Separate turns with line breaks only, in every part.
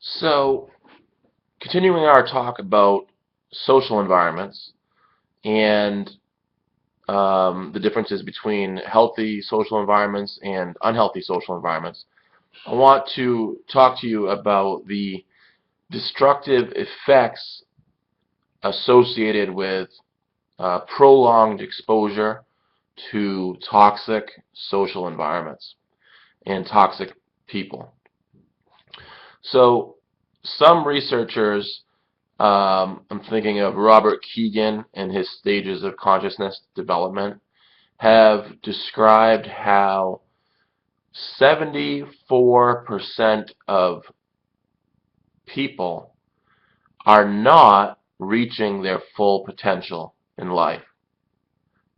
So, continuing our talk about social environments and the differences between healthy social environments and unhealthy social environments, I want to talk to you about the destructive effects associated with prolonged exposure to toxic social environments and toxic people. So, some researchers I'm thinking of Robert Keegan and his stages of consciousness development have described how 74% of people are not reaching their full potential in life,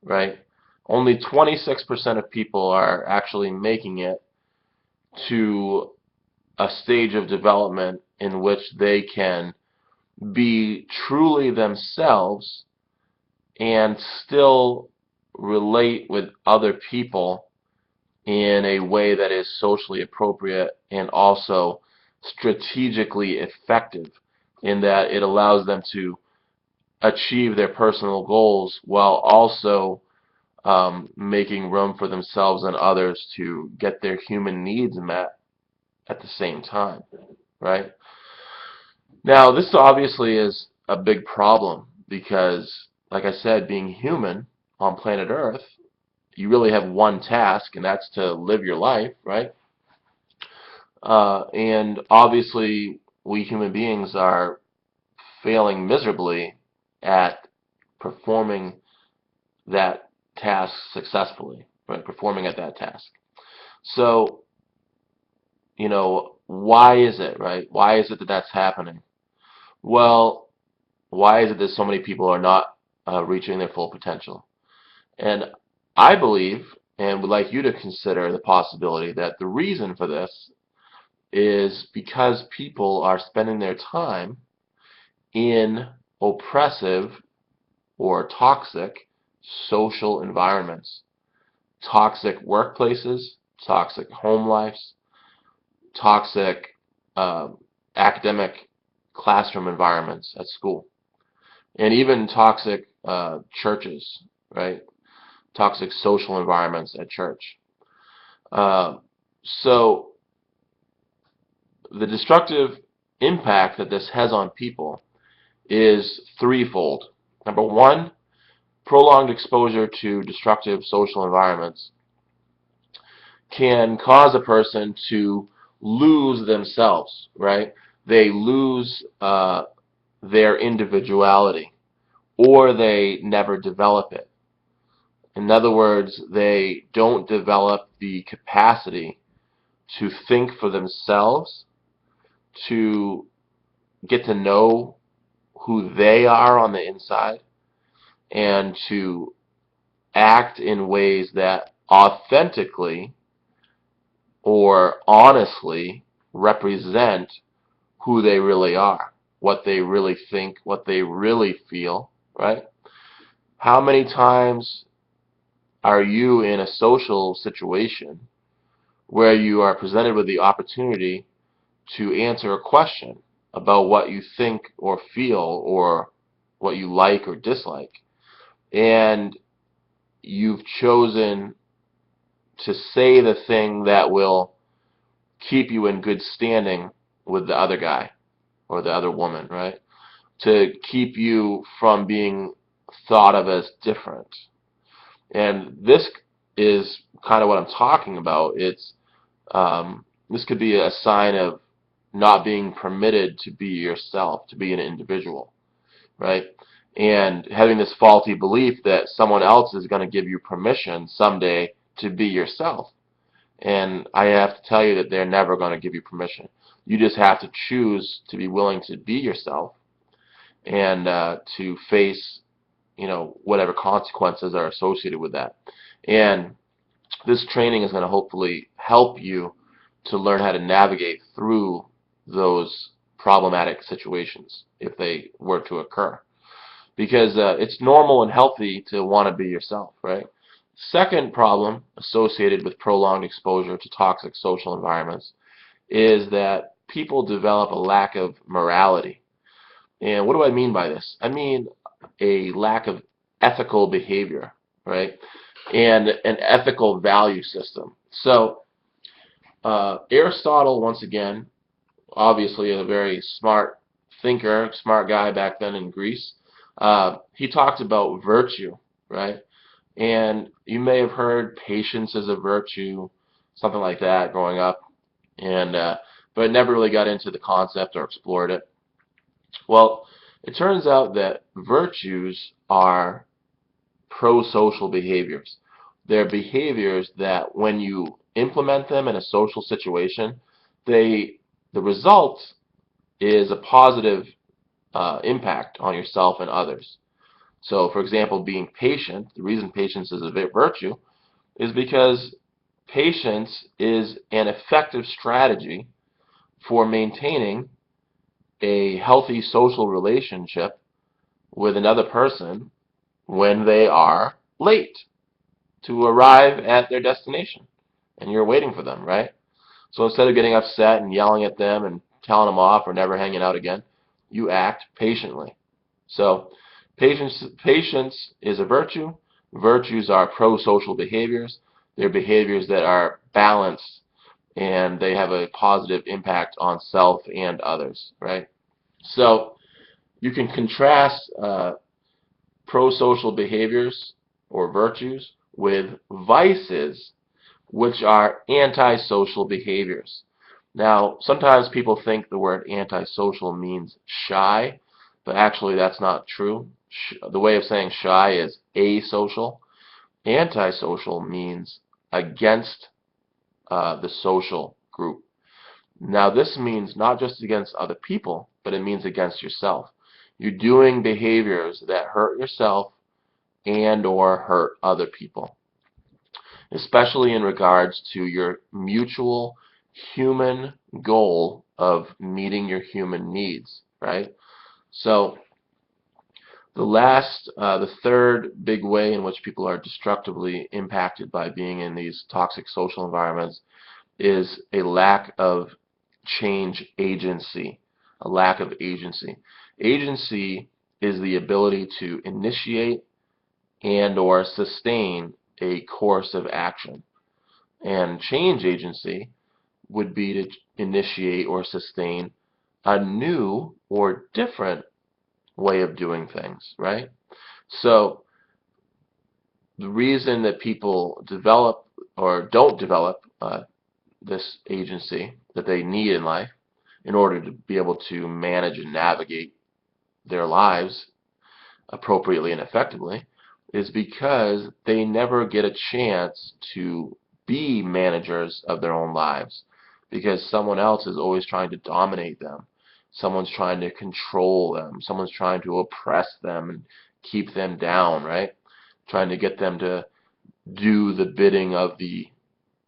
right? Only 26% of people are actually making it to a stage of development in which they can be truly themselves and still relate with other people in a way that is socially appropriate and also strategically effective, in that it allows them to achieve their personal goals while also making room for themselves and others to get their human needs met at the same time, right? Now, this obviously is a big problem because, like I said, being human on planet Earth, you really have one task, and that's to live your life, right? And obviously, we human beings are failing miserably at performing that task successfully, right? Performing at that task. So, why is it, right? Why is it that that's happening? Well, why is it that so many people are not reaching their full potential? And I believe, and would like you to consider the possibility that the reason for this is because people are spending their time in oppressive or toxic social environments, toxic workplaces, toxic home lives, toxic academic classroom environments at school, and even toxic churches, right? Toxic social environments at church. Uh, so the destructive impact that this has on people is threefold. Number one, prolonged exposure to destructive social environments can cause a person to lose themselves, right? They lose their individuality, or they never develop it. In other words, they don't develop the capacity to think for themselves, to get to know who they are on the inside, and to act in ways that authentically or honestly represent who they really are, what they really think, what they really feel, right? How many times are you in a social situation where you are presented with the opportunity to answer a question about what you think or feel or what you like or dislike, and you've chosen to say the thing that will keep you in good standing with the other guy or the other woman, right? To keep you from being thought of as different. And this is kind of what I'm talking about. This could be a sign of not being permitted to be yourself, to be an individual, right? And having this faulty belief that someone else is going to give you permission someday to be yourself. And I have to tell you that they're never going to give you permission. You just have to choose to be willing to be yourself and to face, whatever consequences are associated with that. And this training is going to hopefully help you to learn how to navigate through those problematic situations if they were to occur. Because it's normal and healthy to want to be yourself, right? Second problem associated with prolonged exposure to toxic social environments is that people develop a lack of morality. And what do I mean by this? I mean a lack of ethical behavior, right? And an ethical value system. So Aristotle, once again, obviously a very smart thinker, smart guy back then in Greece, he talked about virtue, right? And you may have heard patience is a virtue, something like that growing up, and but never really got into the concept or explored it. Well, it turns out that virtues are pro-social behaviors. They're behaviors that when you implement them in a social situation, the result is a positive impact on yourself and others. So, for example, being patient, the reason patience is a virtue is because patience is an effective strategy for maintaining a healthy social relationship with another person when they are late to arrive at their destination and you're waiting for them, right? So instead of getting upset and yelling at them and telling them off or never hanging out again, you act patiently. So patience is a virtue. Virtues are pro-social behaviors. They're behaviors that are balanced and they have a positive impact on self and others, right? So you can contrast pro-social behaviors or virtues with vices, which are antisocial behaviors. Now, sometimes people think the word antisocial means shy, but actually that's not true. The way of saying shy is asocial. Antisocial means against the social group. Now, this means not just against other people, but it means against yourself. You're doing behaviors that hurt yourself and or hurt other people, especially in regards to your mutual human goal of meeting your human needs, right? So the third big way in which people are destructively impacted by being in these toxic social environments is a lack of change agency, a lack of agency. Agency is the ability to initiate and or sustain a course of action. And change agency would be to initiate or sustain a new or different way of doing things, right? So the reason that people develop or don't develop this agency that they need in life in order to be able to manage and navigate their lives appropriately and effectively is because they never get a chance to be managers of their own lives because someone else is always trying to dominate them. Someone's trying to control them. Someone's trying to oppress them and keep them down, right? Trying to get them to do the bidding of the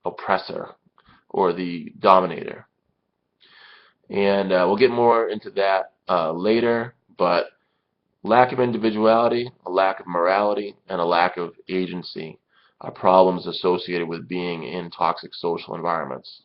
oppressor or the dominator. And we'll get more into that later, but lack of individuality, a lack of morality, and a lack of agency are problems associated with being in toxic social environments.